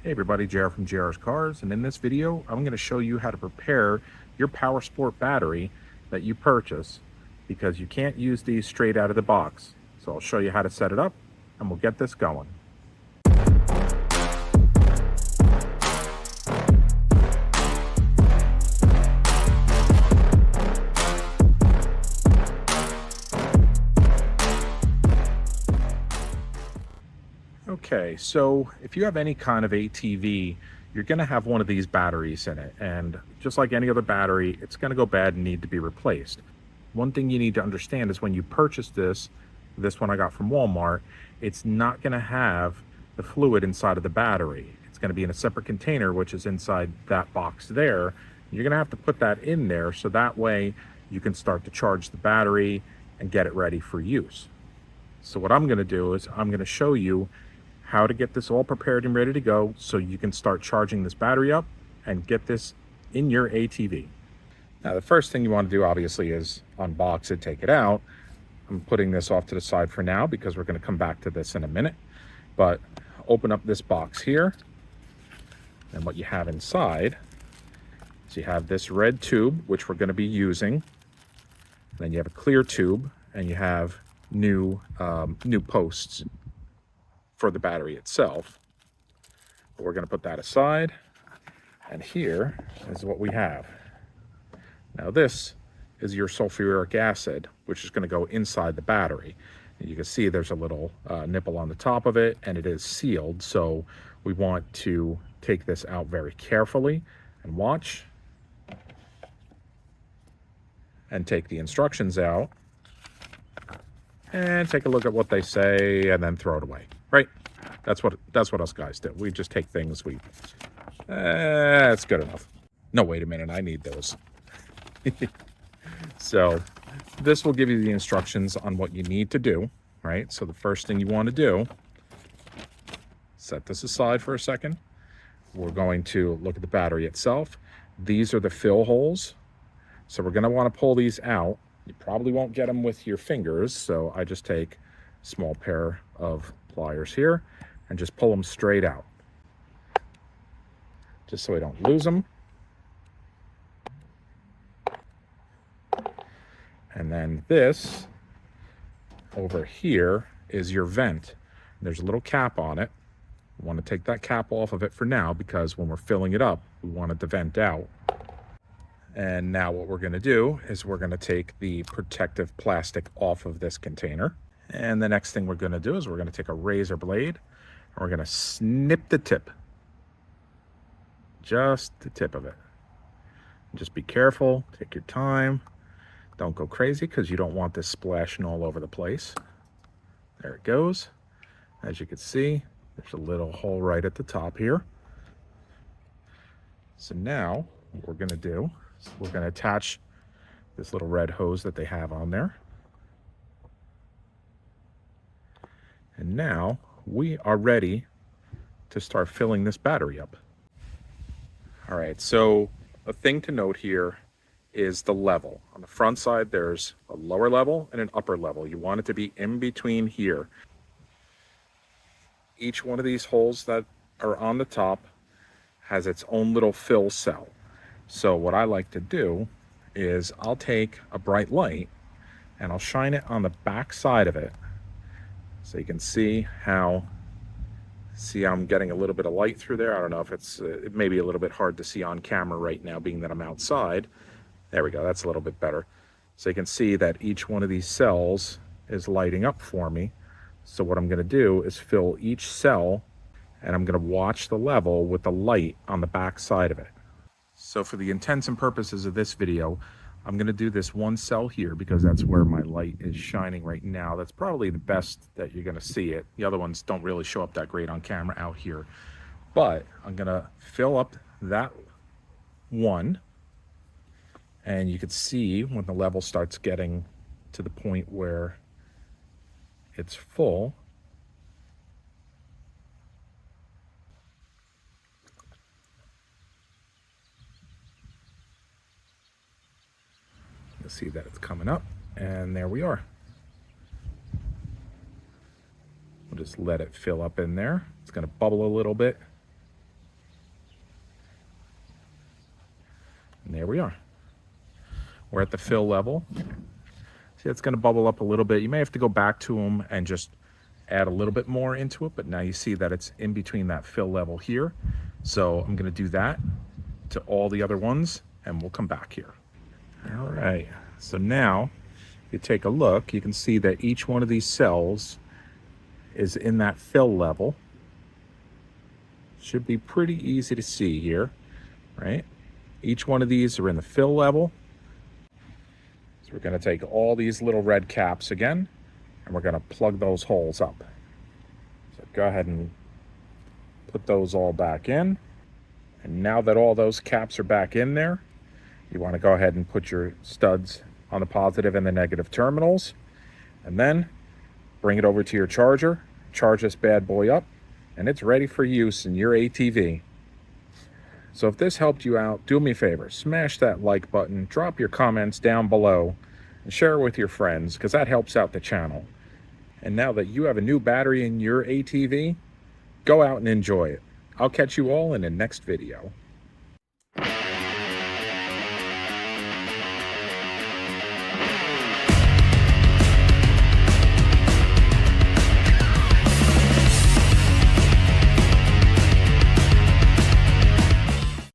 Hey everybody, JR from JR's Cars, and in this video I'm going to show you how to prepare your Power Sport battery that you purchase, because you can't use these straight out of the box. So I'll show you how to set it up and we'll get this going. Okay, so if you have any kind of ATV, you're going to have one of these batteries in it, and just like any other battery, it's going to go bad and need to be replaced. One thing you need to understand is when you purchase this one I got from Walmart, it's not going to have the fluid inside of the battery. It's going to be in a separate container, which is inside that box there. You're going to have to put that in there so that way you can start to charge the battery and get it ready for use. So what I'm going to do is I'm going to show you how to get this all prepared and ready to go so you can start charging this battery up and get this in your ATV. Now the first thing you want to do obviously is unbox it, take it out. I'm putting this off to the side for now because we're going to come back to this in a minute. But open up this box here, and what you have inside is you have this red tube, which we're going to be using. Then you have a clear tube, and you have new posts for the battery itself. But we're going to put that aside, and here is what we have. Now this is your sulfuric acid, which is going to go inside the battery. And you can see there's a little nipple on the top of it, and it is sealed, so we want to take this out very carefully and watch and take the instructions out and take a look at what they say and then throw it away. Right? That's what us guys do. We just take things, that's good enough. No, wait a minute, I need those. So this will give you the instructions on what you need to do, right? So the first thing you want to do, set this aside for a second. We're going to look at the battery itself. These are the fill holes. So we're going to want to pull these out. You probably won't get them with your fingers, so I just take a small pair of pliers here and just pull them straight out, just so we don't lose them. And then this over here is your vent. There's a little cap on it. We want to take that cap off of it for now because when we're filling it up, we want it to vent out. And now what we're going to do is we're going to take the protective plastic off of this container. And the next thing we're going to do is we're going to take a razor blade and we're going to snip the tip. Just the tip of it. Just be careful, take your time. Don't go crazy because you don't want this splashing all over the place. There it goes. As you can see, there's a little hole right at the top here. So now what we're going to do is we're going to attach this little red hose that they have on there. And now we are ready to start filling this battery up. All right, so a thing to note here is the level. On the front side, there's a lower level and an upper level. You want it to be in between here. Each one of these holes that are on the top has its own little fill cell. So what I like to do is I'll take a bright light and I'll shine it on the back side of it. So you can see how I'm getting a little bit of light through there. I don't know if it may be a little bit hard to see on camera right now, being that I'm outside. There we go, that's a little bit better. So you can see that each one of these cells is lighting up for me. So what I'm gonna do is fill each cell, and I'm gonna watch the level with the light on the back side of it. So for the intents and purposes of this video, I'm going to do this one cell here because that's where my light is shining right now. That's probably the best that you're going to see it. The other ones don't really show up that great on camera out here. But I'm going to fill up that one. And you can see when the level starts getting to the point where it's full, you'll see that it's coming up, and there we are. We'll just let it fill up in there. It's going to bubble a little bit. And there we are. We're at the fill level. See, it's going to bubble up a little bit. You may have to go back to them and just add a little bit more into it, but now you see that it's in between that fill level here. So I'm going to do that to all the other ones, and we'll come back here. All right, so now if you take a look, you can see that each one of these cells is in that fill level. Should be pretty easy to see here, right? Each one of these are in the fill level. So we're going to take all these little red caps again, and we're going to plug those holes up. So go ahead and put those all back in. And now that all those caps are back in there, you want to go ahead and put your studs on the positive and the negative terminals, and then bring it over to your charger, charge this bad boy up, and it's ready for use in your ATV. So if this helped you out, do me a favor, smash that like button, drop your comments down below, and share it with your friends, because that helps out the channel. And now that you have a new battery in your ATV, go out and enjoy it. I'll catch you all in the next video.